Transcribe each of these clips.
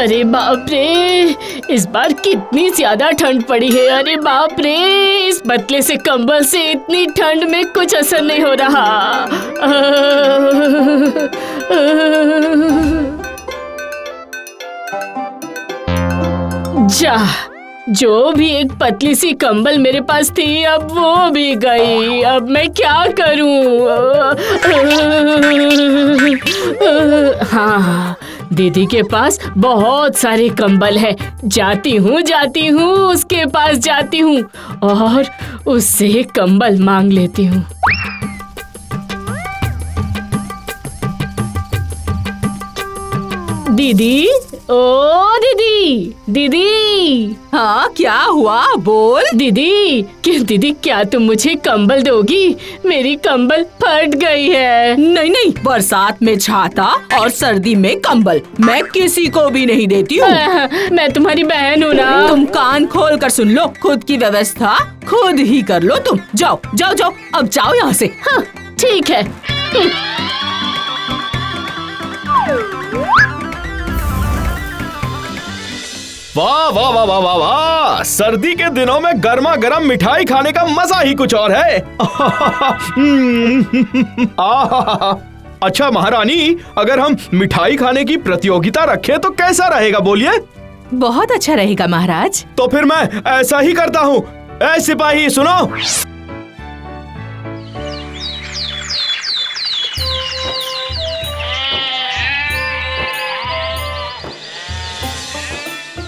अरे बाप रे, इस बार कितनी ज्यादा ठंड पड़ी है। अरे बाप रे, इस पतले से कंबल से इतनी ठंड में कुछ असर नहीं हो रहा। जा, जो भी एक पतली सी कंबल मेरे पास थी अब वो भी गई। अब मैं क्या करूं? हाँ, दीदी के पास बहुत सारे कंबल है। जाती हूँ उसके पास जाती हूँ और उससे कंबल मांग लेती हूँ। दीदी, ओ दीदी, दीदी। हाँ, क्या हुआ? बोल। दीदी, क्या तुम मुझे कंबल दोगी? मेरी कंबल फट गई है। नहीं नहीं, बरसात में छाता और सर्दी में कंबल मैं किसी को भी नहीं देती हूँ। मैं तुम्हारी बहन हूँ ना। तुम कान खोल कर सुन लो, खुद की व्यवस्था खुद ही कर लो तुम। जाओ जाओ जाओ, अब जाओ यहाँ से। हाँ, ठीक है। वाह वाह वाह वाह वाह वाह, सर्दी के दिनों में गर्मा गर्म मिठाई खाने का मजा ही कुछ और है। अच्छा महारानी, अगर हम मिठाई खाने की प्रतियोगिता रखें तो कैसा रहेगा बोलिए? बहुत अच्छा रहेगा महाराज। तो फिर मैं ऐसा ही करता हूँ। ऐ सिपाही सुनो।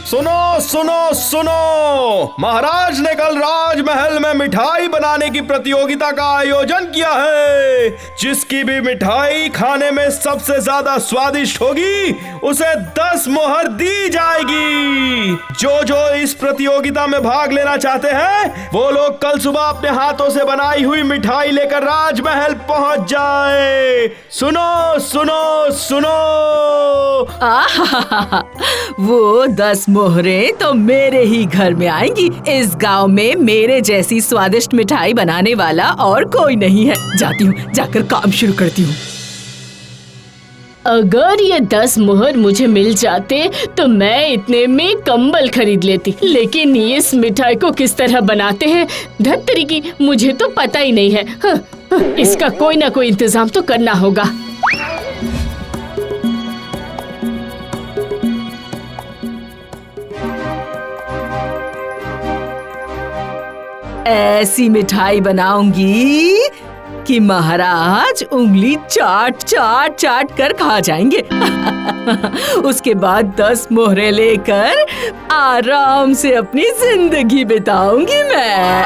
सुनो सुनो सुनो, महाराज ने कल राजमहल में मिठाई बनाने की प्रतियोगिता का आयोजन किया है। जिसकी भी मिठाई खाने में सबसे ज्यादा स्वादिष्ट होगी उसे 10 मोहर दी जाएगी। जो जो इस प्रतियोगिता में भाग लेना चाहते हैं वो लोग कल सुबह अपने हाथों से बनाई हुई मिठाई लेकर राजमहल पहुंच जाए। सुनो सुनो सुनो। वो 10 मोहरें तो मेरे ही घर में आएंगी। इस गांव में मेरे जैसी स्वादिष्ट मिठाई बनाने वाला और कोई नहीं है। जाती हूँ, जाकर काम शुरू करती हूँ। अगर ये 10 मोहर मुझे मिल जाते तो मैं इतने में कंबल खरीद लेती। लेकिन इस मिठाई को किस तरह बनाते हैं धत्तरी की, मुझे तो पता ही नहीं है। इसका कोई ना कोई इंतजाम तो करना होगा। ऐसी मिठाई बनाऊंगी कि महाराज उंगली चाट चाट चाट कर खा जाएंगे। उसके बाद 10 मोहरे लेकर आराम से अपनी जिंदगी बिताऊंगी मैं।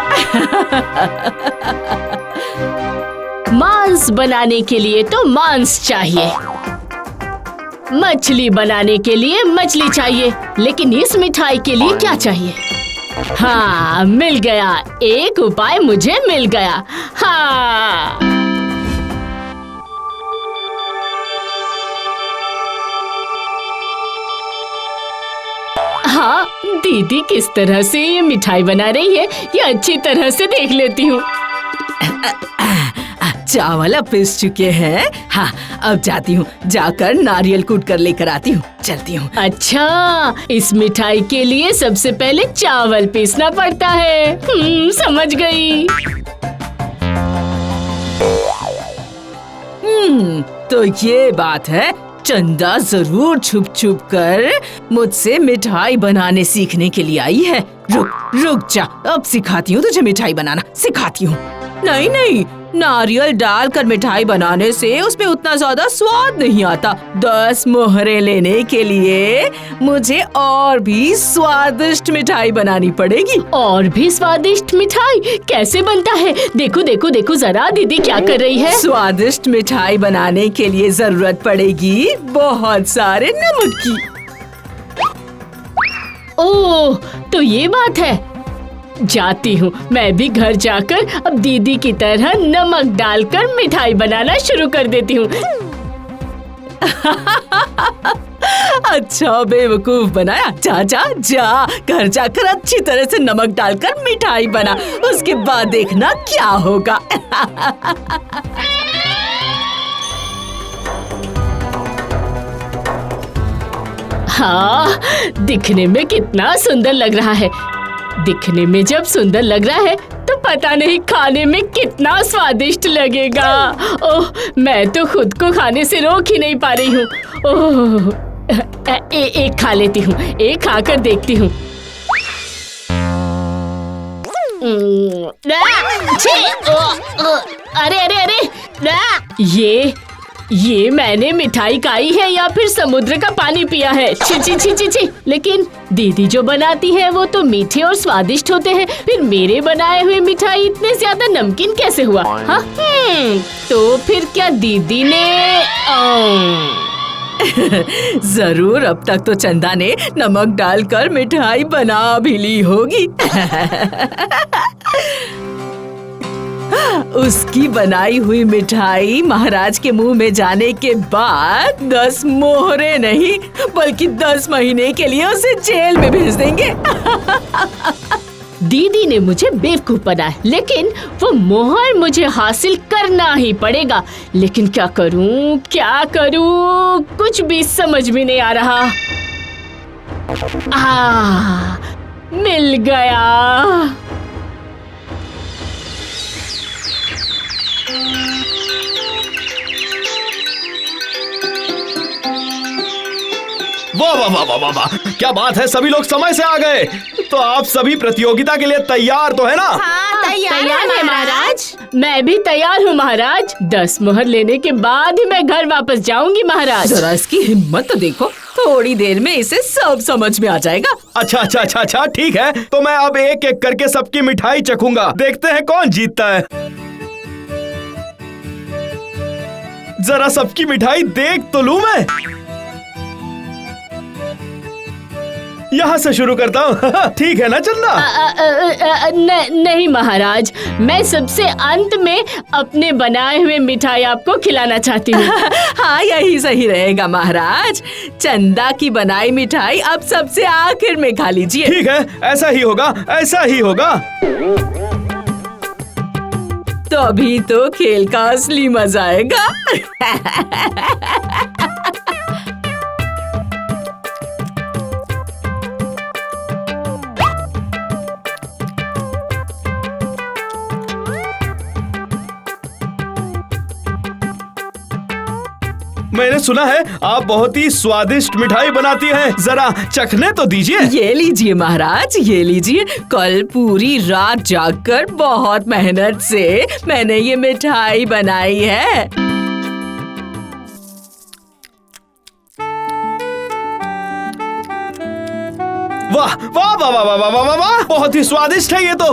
मांस बनाने के लिए तो मांस चाहिए, मछली बनाने के लिए मछली चाहिए, लेकिन इस मिठाई के लिए क्या चाहिए? हाँ, मिल गया, एक उपाय मुझे मिल गया। हाँ, हाँ, दीदी किस तरह से ये मिठाई बना रही है ये अच्छी तरह से देख लेती हूँ। चावल अब पिस चुके हैं। हाँ, अब जाती हूँ, जाकर नारियल कूट कर लेकर आती हूँ। चलती हूँ। अच्छा, इस मिठाई के लिए सबसे पहले चावल पीसना पड़ता है। समझ गई। तो ये बात है। चंदा जरूर छुप छुप कर मुझसे मिठाई बनाने सीखने के लिए आई है। रुक जा, अब सिखाती हूँ तुझे मिठाई बनाना, सिखाती हूँ। नहीं नहीं, नारियल डालकर मिठाई बनाने से उसमें उतना ज्यादा स्वाद नहीं आता। 10 मोहरे लेने के लिए मुझे और भी स्वादिष्ट मिठाई बनानी पड़ेगी। और भी स्वादिष्ट मिठाई कैसे बनता है? देखो देखो देखो जरा दीदी क्या कर रही है। स्वादिष्ट मिठाई बनाने के लिए जरूरत पड़ेगी बहुत सारे नमक की। ओह, तो ये बात है। जाती हूँ, मैं भी घर जाकर अब दीदी की तरह नमक डालकर मिठाई बनाना शुरू कर देती हूँ। अच्छा बेवकूफ बनाया। जा जा जा, घर जाकर अच्छी तरह से नमक डालकर मिठाई बना, उसके बाद देखना क्या होगा। हाँ, दिखने में कितना सुंदर लग रहा है। दिखने में जब सुंदर लग रहा है तो पता नहीं खाने में कितना स्वादिष्ट लगेगा। ओह, मैं तो खुद को खाने से रोक ही नहीं पा रही हूँ। ओह, एक खा लेती हूँ, एक खाकर देखती हूँ। अरे अरे अरे, ये मैंने मिठाई खाई है या फिर समुद्र का पानी पिया है? छी छी छी छी छी। लेकिन दीदी जो बनाती है वो तो मीठे और स्वादिष्ट होते हैं, फिर मेरे बनाए हुए मिठाई इतने ज्यादा नमकीन कैसे हुआ? हाँ, तो फिर क्या दीदी ने जरूर अब तक तो चंदा ने नमक डालकर मिठाई बना भी ली होगी। उसकी बनाई हुई मिठाई महाराज के मुंह में जाने के बाद 10 मोहरे नहीं बल्कि 10 महीने के लिए उसे जेल में भेज देंगे। दीदी ने मुझे बेवकूफ बनाया, लेकिन वो मोहर मुझे हासिल करना ही पड़ेगा। लेकिन क्या करूं, कुछ भी समझ में नहीं आ रहा। मिल गया। वाह वाह वाह वाह वाह वाह, क्या बात है, सभी लोग समय से आ गए। तो आप सभी प्रतियोगिता के लिए तैयार तो है ना? हाँ, तैयार है महाराज। मैं भी तैयार हूँ महाराज। 10 मोहर लेने के बाद ही मैं घर वापस जाऊंगी महाराज। जरा इसकी हिम्मत तो देखो, थोड़ी देर में इसे सब समझ में आ जाएगा। अच्छा, ठीक है। तो मैं अब एक एक करके सबकी मिठाई चखूंगा। देखते हैं कौन जीतता है। जरा सबकी मिठाई देख तो लूं मैं। यहाँ से शुरू करता हूँ। ठीक है ना चंदा? नहीं महाराज, मैं सबसे अंत में अपने बनाए हुए मिठाई आपको खिलाना चाहती हूँ। हाँ, यही सही रहेगा महाराज। चंदा की बनाई मिठाई अब सबसे आखिर में खा लीजिए। ठीक है, ऐसा ही होगा, ऐसा ही होगा। तो अभी तो खेल का असली मजा आएगा। मैंने सुना है आप बहुत ही स्वादिष्ट मिठाई बनाती हैं, जरा चखने तो दीजिए। ये लीजिए महाराज, ये लीजिए। कल पूरी रात जागकर बहुत मेहनत से मैंने ये मिठाई बनाई है। वाह वाह वाह वाह वाह वाह वाह वाह, बहुत ही स्वादिष्ट है ये तो।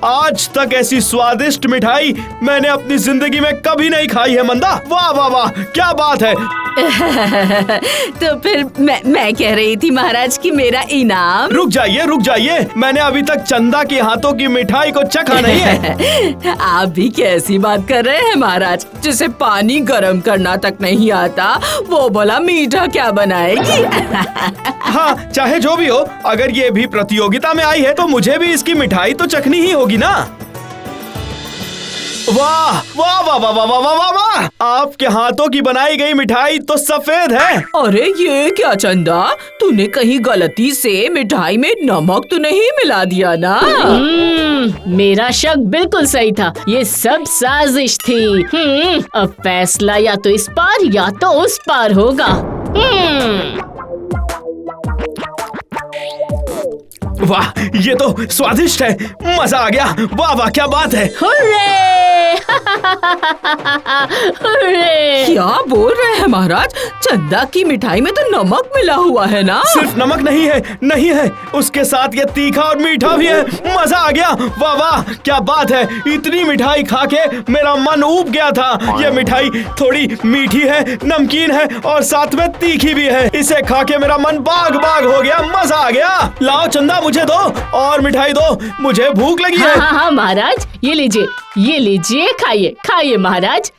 आज तक ऐसी स्वादिष्ट मिठाई मैंने अपनी जिंदगी में कभी नहीं खाई है मंदा। वाह वाह वाह, क्या बात है। तो फिर मैं कह रही थी महाराज कि मेरा इनाम। रुक जाइए, मैंने अभी तक चंदा के हाथों की मिठाई को चखा नहीं है। आप भी कैसी बात कर रहे हैं महाराज? जिसे पानी गर्म करना तक नहीं आता वो बोला मीठा क्या बनाएगी। हाँ, चाहे जो भी हो, अगर ये भी प्रतियोगिता में आई है तो मुझे भी इसकी मिठाई तो चखनी ही होगी ना। वाह वाह वाह वाह वाह वाह वाह वाह, आपके हाथों की बनाई गई मिठाई तो सफेद है। अरे ये क्या चंदा, तूने कहीं गलती से मिठाई में नमक तो नहीं मिला दिया ना? मेरा शक बिल्कुल सही था, ये सब साजिश थी। अब फैसला या तो इस पार या तो उस पार होगा। वाह, ये तो स्वादिष्ट है, मजा आ गया। वाह वाह, क्या बात है। हुर्रे! क्या बोल रहे हैं महाराज? चंदा की मिठाई में तो नमक मिला हुआ है ना? सिर्फ नमक नहीं है, उसके साथ ये तीखा और मीठा भी है। मजा आ गया। वाह वाह, क्या बात है। इतनी मिठाई खा के मेरा मन ऊब गया था। ये मिठाई थोड़ी मीठी है, नमकीन है और साथ में तीखी भी है। इसे खा के मेरा मन बाग बाग हो गया। मजा आ गया। लाओ चंदा, मुझे दो और मिठाई दो, मुझे भूख लगी है। हाँ महाराज, ये लीजिए, खाइए महाराज।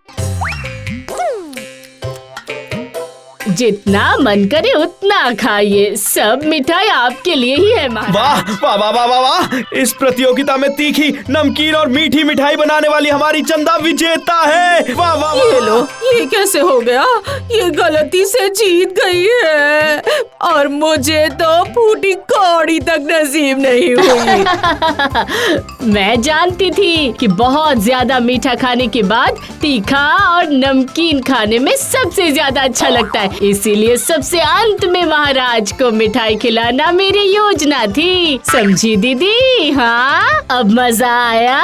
जितना मन करे उतना खाइए, सब मिठाई आपके लिए ही है महाराज। वाह वाह वाह वाह वाह, इस प्रतियोगिता में तीखी, नमकीन और मीठी मिठाई बनाने वाली हमारी चंदा विजेता है। वाह वाह वाह। ये लो, ये कैसे हो गया? ये गलती से जीत गई है और मुझे तो फूटी कौड़ी तक नसीब नहीं हुई। मैं जानती थी कि बहुत ज्यादा मीठा खाने के बाद तीखा और नमकीन खाने में सबसे ज्यादा अच्छा लगता है, इसीलिए सबसे अंत में महाराज को मिठाई खिलाना मेरी योजना थी। समझी दीदी? हाँ, अब मजा आया।